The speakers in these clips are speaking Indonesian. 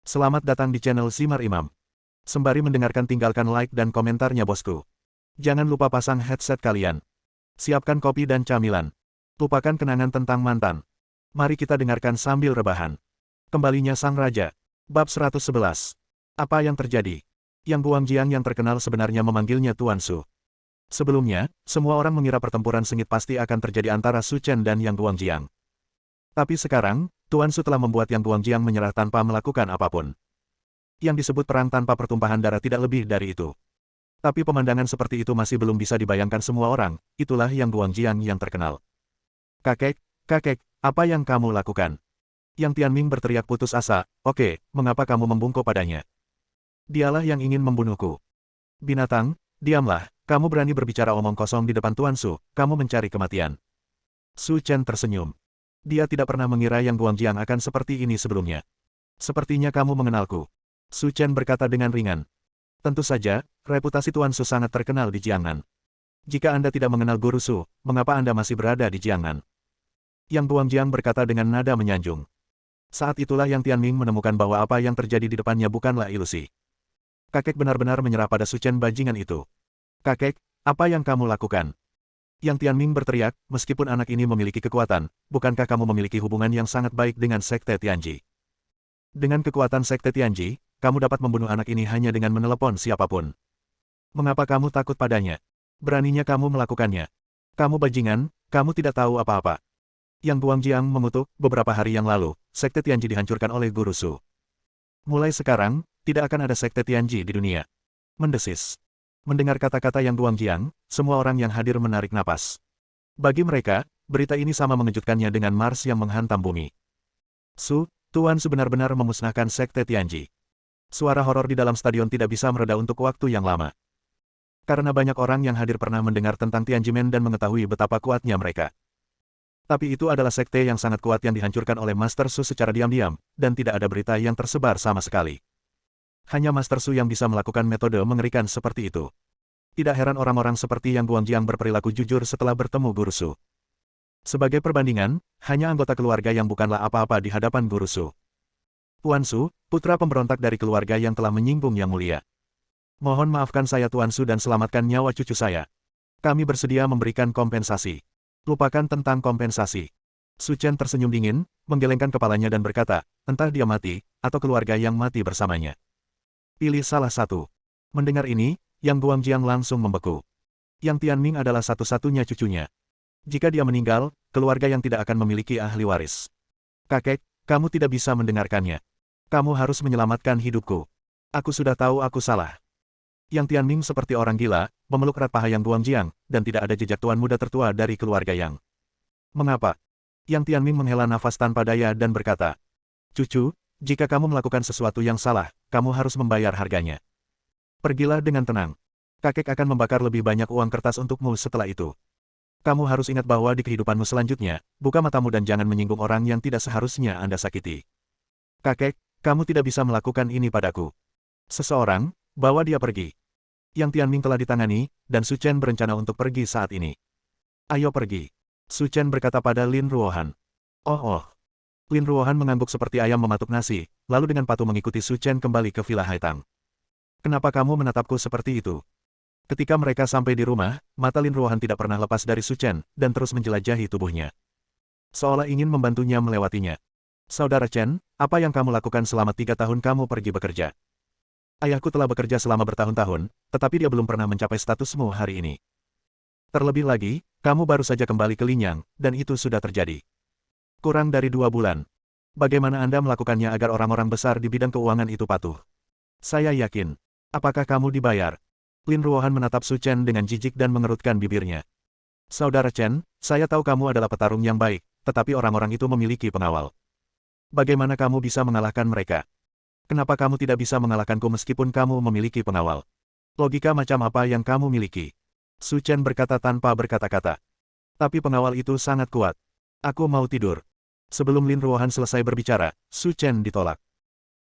Selamat datang di channel Simar Imam. Sembari mendengarkan tinggalkan like dan komentarnya bosku. Jangan lupa pasang headset kalian. Siapkan kopi dan camilan. Lupakan kenangan tentang mantan. Mari kita dengarkan sambil rebahan. Kembalinya Sang Raja. Bab 111. Apa yang terjadi? Yang Guangjiang yang terkenal sebenarnya memanggilnya Tuan Su. Sebelumnya, semua orang mengira pertempuran sengit pasti akan terjadi antara Su Chen dan Yang Guangjiang. Tapi sekarang, Tuan Su telah membuat Yang Guangjiang menyerah tanpa melakukan apapun. Yang disebut perang tanpa pertumpahan darah tidak lebih dari itu. Tapi pemandangan seperti itu masih belum bisa dibayangkan semua orang, itulah Yang Guangjiang yang terkenal. Kakek, apa yang kamu lakukan? Yang Tianming berteriak putus asa, oke, mengapa kamu membungkuk padanya? Dialah yang ingin membunuhku. Binatang, diamlah, kamu berani berbicara omong kosong di depan Tuan Su, kamu mencari kematian. Su Chen tersenyum. Dia tidak pernah mengira Yang Guangjiang akan seperti ini sebelumnya. Sepertinya kamu mengenalku. Su Chen berkata dengan ringan. Tentu saja, reputasi Tuan Su sangat terkenal di Jiangnan. Jika Anda tidak mengenal Guru Su, mengapa Anda masih berada di Jiangnan? Yang Guangjiang berkata dengan nada menyanjung. Saat itulah Yang Tianming menemukan bahwa apa yang terjadi di depannya bukanlah ilusi. Kakek benar-benar menyerah pada Su Chen bajingan itu. Kakek, apa yang kamu lakukan? Yang Tianming berteriak, meskipun anak ini memiliki kekuatan, bukankah kamu memiliki hubungan yang sangat baik dengan Sekte Tianji? Dengan kekuatan Sekte Tianji, kamu dapat membunuh anak ini hanya dengan menelepon siapapun. Mengapa kamu takut padanya? Beraninya kamu melakukannya. Kamu bajingan, kamu tidak tahu apa-apa. Yang Guangjiang mengutuk, beberapa hari yang lalu, Sekte Tianji dihancurkan oleh Guru Su. Mulai sekarang, tidak akan ada Sekte Tianji di dunia. Mendesis. Mendengar kata-kata Yang Guangjiang, semua orang yang hadir menarik napas. Bagi mereka, berita ini sama mengejutkannya dengan Mars yang menghantam bumi. Tuan Su benar-benar memusnahkan Sekte Tianji. Suara horor di dalam stadion tidak bisa mereda untuk waktu yang lama. Karena banyak orang yang hadir pernah mendengar tentang Tianjimen dan mengetahui betapa kuatnya mereka. Tapi itu adalah sekte yang sangat kuat yang dihancurkan oleh Master Su secara diam-diam, dan tidak ada berita yang tersebar sama sekali. Hanya Master Su yang bisa melakukan metode mengerikan seperti itu. Tidak heran orang-orang seperti Yang Guangjiang berperilaku jujur setelah bertemu Guru Su. Sebagai perbandingan, hanya anggota keluarga yang bukanlah apa-apa di hadapan Guru Su. Tuan Su, putra pemberontak dari keluarga yang telah menyinggung Yang Mulia. Mohon maafkan saya Tuan Su dan selamatkan nyawa cucu saya. Kami bersedia memberikan kompensasi. Lupakan tentang kompensasi. Su Chen tersenyum dingin, menggelengkan kepalanya dan berkata, entah dia mati, atau keluarga yang mati bersamanya. Pilih salah satu. Mendengar ini, Yang Guangjiang langsung membeku. Yang Tianming adalah satu-satunya cucunya. Jika dia meninggal, keluarga yang tidak akan memiliki ahli waris. Kakek, kamu tidak bisa mendengarkannya. Kamu harus menyelamatkan hidupku. Aku sudah tahu aku salah. Yang Tianming seperti orang gila, memeluk erat paha Yang Guangjiang, dan tidak ada jejak tuan muda tertua dari keluarga Yang. Mengapa? Yang Tianming menghela nafas tanpa daya dan berkata, Cucu, jika kamu melakukan sesuatu yang salah, kamu harus membayar harganya. Pergilah dengan tenang. Kakek akan membakar lebih banyak uang kertas untukmu setelah itu. Kamu harus ingat bahwa di kehidupanmu selanjutnya, buka matamu dan jangan menyinggung orang yang tidak seharusnya Anda sakiti. Kakek, kamu tidak bisa melakukan ini padaku. Seseorang, bawa dia pergi. Yang Tianming telah ditangani, dan Su Chen berencana untuk pergi saat ini. Ayo pergi. Su Chen berkata pada Lin Ruohan. Oh. Lin Ruohan mengangguk seperti ayam mematuk nasi, lalu dengan patuh mengikuti Su Chen kembali ke Villa Haitang. Kenapa kamu menatapku seperti itu? Ketika mereka sampai di rumah, mata Lin Ruohan tidak pernah lepas dari Su Chen, dan terus menjelajahi tubuhnya. Seolah ingin membantunya melewatinya. Saudara Chen, apa yang kamu lakukan selama 3 tahun kamu pergi bekerja? Ayahku telah bekerja selama bertahun-tahun, tetapi dia belum pernah mencapai statusmu hari ini. Terlebih lagi, kamu baru saja kembali ke Linyang, dan itu sudah terjadi. Kurang dari 2 bulan. Bagaimana Anda melakukannya agar orang-orang besar di bidang keuangan itu patuh? Saya yakin. Apakah kamu dibayar? Lin Ruohan menatap Su Chen dengan jijik dan mengerutkan bibirnya. Saudara Chen, saya tahu kamu adalah petarung yang baik, tetapi orang-orang itu memiliki pengawal. Bagaimana kamu bisa mengalahkan mereka? Kenapa kamu tidak bisa mengalahkanku meskipun kamu memiliki pengawal? Logika macam apa yang kamu miliki? Su Chen berkata tanpa berkata-kata. Tapi pengawal itu sangat kuat. Aku mau tidur. Sebelum Lin Ruohan selesai berbicara, Su Chen ditolak.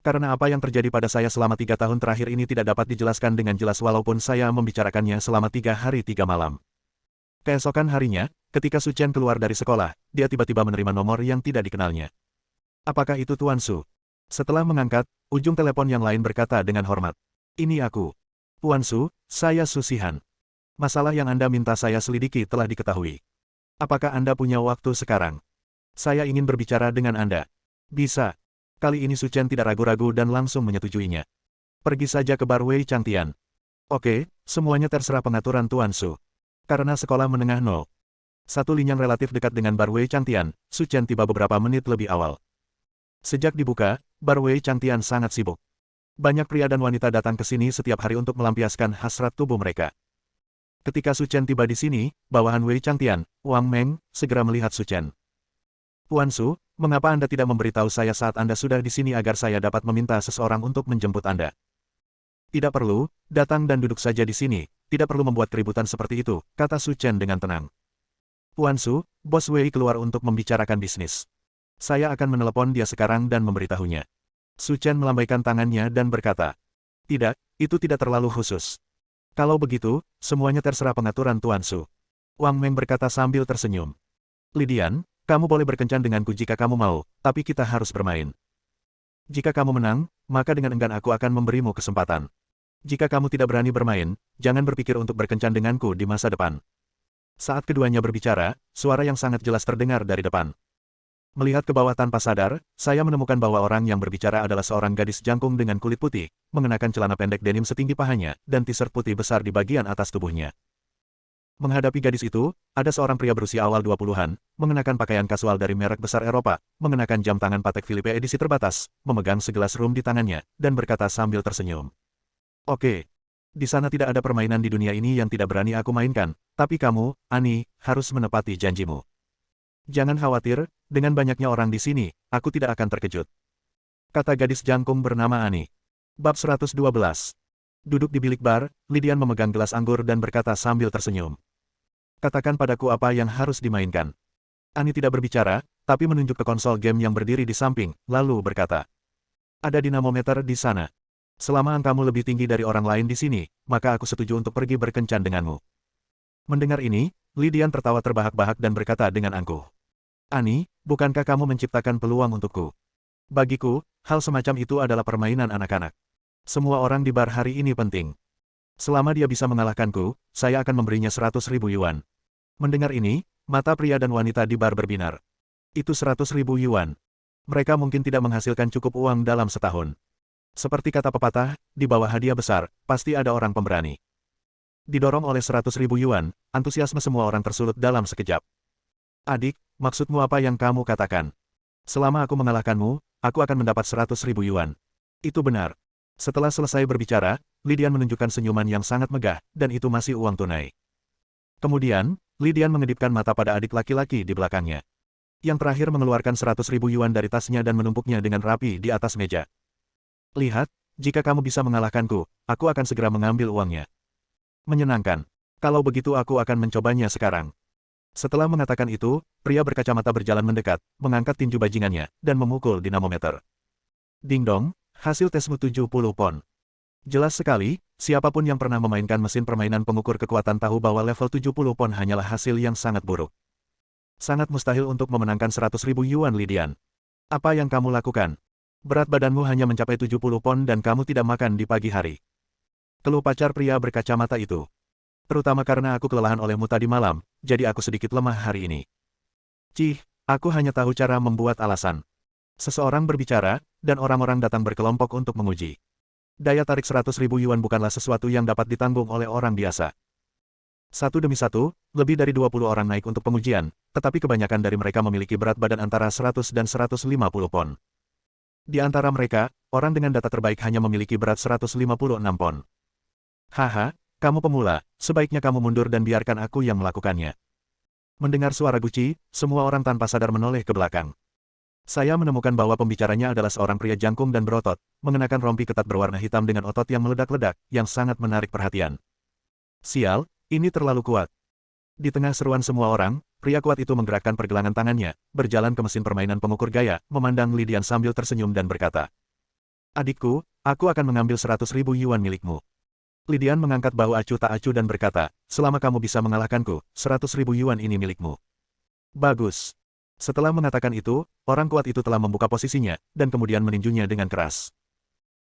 Karena apa yang terjadi pada saya selama 3 tahun terakhir ini tidak dapat dijelaskan dengan jelas walaupun saya membicarakannya selama 3 hari 3 malam. Keesokan harinya, ketika Su Chen keluar dari sekolah, dia tiba-tiba menerima nomor yang tidak dikenalnya. Apakah itu Tuan Su? Setelah mengangkat, ujung telepon yang lain berkata dengan hormat. Ini aku. Puan Su, saya Su Sihan. Masalah yang Anda minta saya selidiki telah diketahui. Apakah Anda punya waktu sekarang? Saya ingin berbicara dengan Anda. Bisa. Kali ini Su Chen tidak ragu-ragu dan langsung menyetujuinya. Pergi saja ke Bar Wei Changtian. Oke, semuanya terserah pengaturan Tuan Su. Karena sekolah menengah nol. Satu lini yang relatif dekat dengan Bar Wei Changtian, Su Chen tiba beberapa menit lebih awal. Sejak dibuka, Bar Wei Changtian sangat sibuk. Banyak pria dan wanita datang ke sini setiap hari untuk melampiaskan hasrat tubuh mereka. Ketika Su Chen tiba di sini, bawahan Wei Changtian, Wang Meng, segera melihat Su Chen. Puan Su, mengapa Anda tidak memberitahu saya saat Anda sudah di sini agar saya dapat meminta seseorang untuk menjemput Anda? Tidak perlu, datang dan duduk saja di sini, tidak perlu membuat keributan seperti itu, kata Su Chen dengan tenang. Puan Su, Bos Wei keluar untuk membicarakan bisnis. Saya akan menelepon dia sekarang dan memberitahunya. Su Chen melambaikan tangannya dan berkata, tidak, itu tidak terlalu khusus. Kalau begitu, semuanya terserah pengaturan Tuan Su. Wang Meng berkata sambil tersenyum. Lidian, kamu boleh berkencan denganku jika kamu mau, tapi kita harus bermain. Jika kamu menang, maka dengan enggan aku akan memberimu kesempatan. Jika kamu tidak berani bermain, jangan berpikir untuk berkencan denganku di masa depan. Saat keduanya berbicara, suara yang sangat jelas terdengar dari depan. Melihat ke bawah tanpa sadar, saya menemukan bahwa orang yang berbicara adalah seorang gadis jangkung dengan kulit putih, mengenakan celana pendek denim setinggi pahanya, dan t-shirt putih besar di bagian atas tubuhnya. Menghadapi gadis itu, ada seorang pria berusia awal 20-an, mengenakan pakaian kasual dari merek besar Eropa, mengenakan jam tangan Patek Philippe edisi terbatas, memegang segelas rum di tangannya, dan berkata sambil tersenyum. Oke. Di sana tidak ada permainan di dunia ini yang tidak berani aku mainkan, tapi kamu, Ani, harus menepati janjimu. Jangan khawatir, dengan banyaknya orang di sini, aku tidak akan terkejut. Kata gadis jangkung bernama Ani. Bab 112. Duduk di bilik bar, Lidian memegang gelas anggur dan berkata sambil tersenyum. Katakan padaku apa yang harus dimainkan. Ani tidak berbicara, tapi menunjuk ke konsol game yang berdiri di samping, lalu berkata. Ada dinamometer di sana. Selama angkamu lebih tinggi dari orang lain di sini, maka aku setuju untuk pergi berkencan denganmu. Mendengar ini, Lidian tertawa terbahak-bahak dan berkata dengan angkuh. Ani, bukankah kamu menciptakan peluang untukku? Bagiku, hal semacam itu adalah permainan anak-anak. Semua orang di bar hari ini penting. Selama dia bisa mengalahkanku, saya akan memberinya 100.000 yuan. Mendengar ini, mata pria dan wanita di bar berbinar. Itu 100.000 yuan. Mereka mungkin tidak menghasilkan cukup uang dalam setahun. Seperti kata pepatah, di bawah hadiah besar, pasti ada orang pemberani. Didorong oleh 100.000 yuan, antusiasme semua orang tersulut dalam sekejap. Adik, maksudmu apa yang kamu katakan? Selama aku mengalahkanmu, aku akan mendapat 100.000 yuan. Itu benar. Setelah selesai berbicara, Lidian menunjukkan senyuman yang sangat megah, dan itu masih uang tunai. Kemudian, Lidian mengedipkan mata pada adik laki-laki di belakangnya. Yang terakhir mengeluarkan 100.000 yuan dari tasnya dan menumpuknya dengan rapi di atas meja. Lihat, jika kamu bisa mengalahkanku, aku akan segera mengambil uangnya. Menyenangkan. Kalau begitu aku akan mencobanya sekarang. Setelah mengatakan itu, pria berkacamata berjalan mendekat, mengangkat tinju bajingannya, dan memukul dinamometer. Ding dong, hasil tesmu 70 pon. Jelas sekali, siapapun yang pernah memainkan mesin permainan pengukur kekuatan tahu bahwa level 70 pon hanyalah hasil yang sangat buruk. Sangat mustahil untuk memenangkan 100.000 yuan Lidian. Apa yang kamu lakukan? Berat badanmu hanya mencapai 70 pon dan kamu tidak makan di pagi hari. Keluh pacar pria berkacamata itu. Terutama karena aku kelelahan olehmu tadi malam, jadi aku sedikit lemah hari ini. Cih, aku hanya tahu cara membuat alasan. Seseorang berbicara, dan orang-orang datang berkelompok untuk menguji. Daya tarik 100.000 yuan bukanlah sesuatu yang dapat ditanggung oleh orang biasa. Satu demi satu, lebih dari 20 orang naik untuk pengujian, tetapi kebanyakan dari mereka memiliki berat badan antara 100 dan 150 pon. Di antara mereka, orang dengan data terbaik hanya memiliki berat 156 pon. Haha, kamu pemula, sebaiknya kamu mundur dan biarkan aku yang melakukannya. Mendengar suara Guci, semua orang tanpa sadar menoleh ke belakang. Saya menemukan bahwa pembicaranya adalah seorang pria jangkung dan berotot, mengenakan rompi ketat berwarna hitam dengan otot yang meledak-ledak, yang sangat menarik perhatian. Sial, ini terlalu kuat. Di tengah seruan semua orang, pria kuat itu menggerakkan pergelangan tangannya, berjalan ke mesin permainan pengukur gaya, memandang Lidian sambil tersenyum dan berkata, Adikku, aku akan mengambil 100.000 yuan milikmu. Lidian mengangkat bahu acuh tak acuh dan berkata, selama kamu bisa mengalahkanku, 100.000 yuan ini milikmu. Bagus. Setelah mengatakan itu, orang kuat itu telah membuka posisinya, dan kemudian meninjunya dengan keras.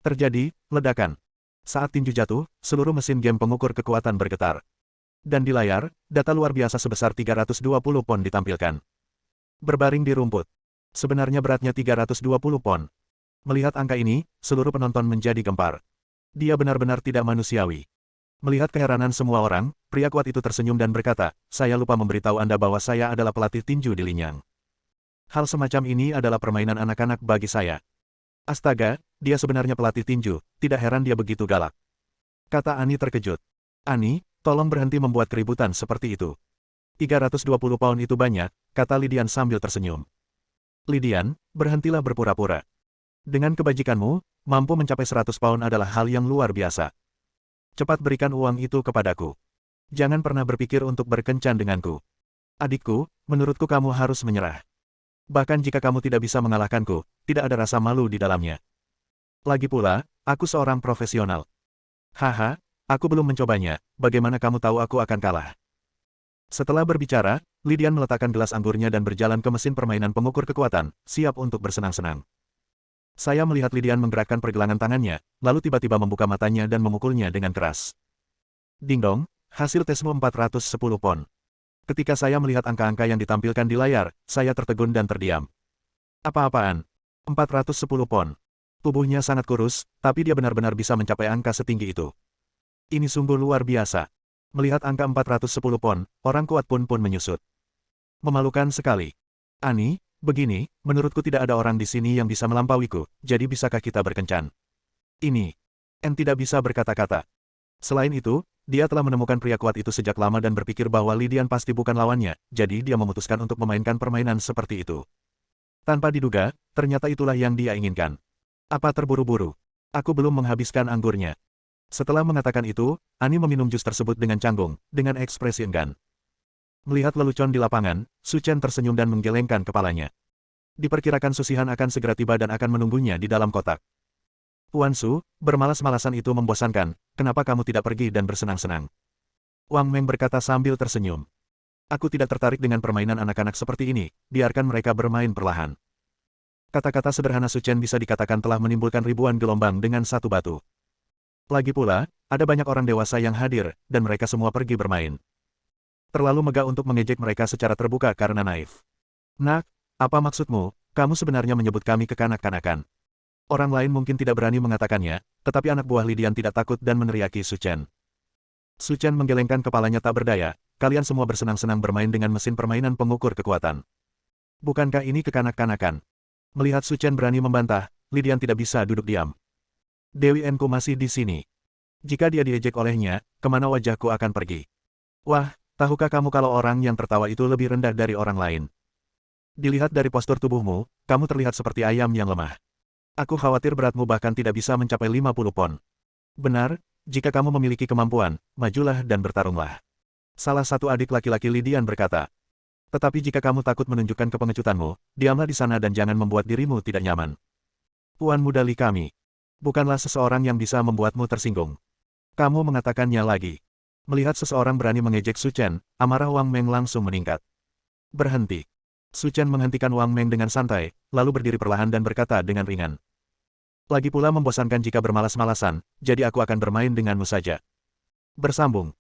Terjadi ledakan. Saat tinju jatuh, seluruh mesin game pengukur kekuatan bergetar. Dan di layar, data luar biasa sebesar 320 pon ditampilkan. Berbaring di rumput. Sebenarnya beratnya 320 pon. Melihat angka ini, seluruh penonton menjadi gempar. Dia benar-benar tidak manusiawi. Melihat keheranan semua orang, pria kuat itu tersenyum dan berkata, "Saya lupa memberitahu Anda bahwa saya adalah pelatih tinju di Linyang. Hal semacam ini adalah permainan anak-anak bagi saya." Astaga, dia sebenarnya pelatih tinju, tidak heran dia begitu galak. Kata Annie terkejut. "Annie, tolong berhenti membuat keributan seperti itu. 320 pound itu banyak," kata Lydian sambil tersenyum. "Lydian, berhentilah berpura-pura. Dengan kebajikanmu, mampu mencapai 100 pound adalah hal yang luar biasa. Cepat berikan uang itu kepadaku. Jangan pernah berpikir untuk berkencan denganku. Adikku, menurutku kamu harus menyerah. Bahkan jika kamu tidak bisa mengalahkanku, tidak ada rasa malu di dalamnya. Lagi pula, aku seorang profesional. Haha, aku belum mencobanya, bagaimana kamu tahu aku akan kalah?" Setelah berbicara, Lydian meletakkan gelas anggurnya dan berjalan ke mesin permainan pengukur kekuatan, siap untuk bersenang-senang. Saya melihat Lydian menggerakkan pergelangan tangannya, lalu tiba-tiba membuka matanya dan memukulnya dengan keras. Ding dong, hasil tesmu 410 pon. Ketika saya melihat angka-angka yang ditampilkan di layar, saya tertegun dan terdiam. Apa-apaan? 410 pon. Tubuhnya sangat kurus, tapi dia benar-benar bisa mencapai angka setinggi itu. Ini sungguh luar biasa. Melihat angka 410 pon, orang kuat pun menyusut. Memalukan sekali. Annie, begini, menurutku tidak ada orang di sini yang bisa melampauiku, jadi bisakah kita berkencan? Ini. En tidak bisa berkata-kata. Selain itu, dia telah menemukan pria kuat itu sejak lama dan berpikir bahwa Lydian pasti bukan lawannya, jadi dia memutuskan untuk memainkan permainan seperti itu. Tanpa diduga, ternyata itulah yang dia inginkan. Apa terburu-buru? Aku belum menghabiskan anggurnya. Setelah mengatakan itu, Annie meminum jus tersebut dengan canggung, dengan ekspresi enggan. Melihat lelucon di lapangan, Su Chen tersenyum dan menggelengkan kepalanya. Diperkirakan Susihan akan segera tiba dan akan menunggunya di dalam kotak. "Tuan Su, bermalas-malasan itu membosankan, kenapa kamu tidak pergi dan bersenang-senang?" Wang Meng berkata sambil tersenyum. "Aku tidak tertarik dengan permainan anak-anak seperti ini, biarkan mereka bermain perlahan." Kata-kata sederhana Su Chen bisa dikatakan telah menimbulkan ribuan gelombang dengan satu batu. Lagi pula, ada banyak orang dewasa yang hadir, dan mereka semua pergi bermain. Terlalu megah untuk mengejek mereka secara terbuka karena naif. "Nak, apa maksudmu? Kamu sebenarnya menyebut kami kekanak-kanakan." Orang lain mungkin tidak berani mengatakannya, tetapi anak buah Lydian tidak takut dan meneriaki Su Chen. Su Chen menggelengkan kepalanya tak berdaya, "Kalian semua bersenang-senang bermain dengan mesin permainan pengukur kekuatan. Bukankah ini kekanak-kanakan?" Melihat Su Chen berani membantah, Lydian tidak bisa duduk diam. "Dewi Enku masih di sini. Jika dia diejek olehnya, kemana wajahku akan pergi? Wah, tahukah kamu kalau orang yang tertawa itu lebih rendah dari orang lain? Dilihat dari postur tubuhmu, kamu terlihat seperti ayam yang lemah. Aku khawatir beratmu bahkan tidak bisa mencapai 50 pon. Benar, jika kamu memiliki kemampuan, majulah dan bertarunglah." Salah satu adik laki-laki Lydian berkata. "Tetapi jika kamu takut menunjukkan kepengecutanmu, diamlah di sana dan jangan membuat dirimu tidak nyaman. Tuan muda Li kami bukanlah seseorang yang bisa membuatmu tersinggung." Kamu mengatakannya lagi. Melihat seseorang berani mengejek Su Chen, amarah Wang Meng langsung meningkat. "Berhenti." Su Chen menghentikan Wang Meng dengan santai, lalu berdiri perlahan dan berkata dengan ringan. "Lagi pula membosankan jika bermalas-malasan, jadi aku akan bermain denganmu saja." Bersambung.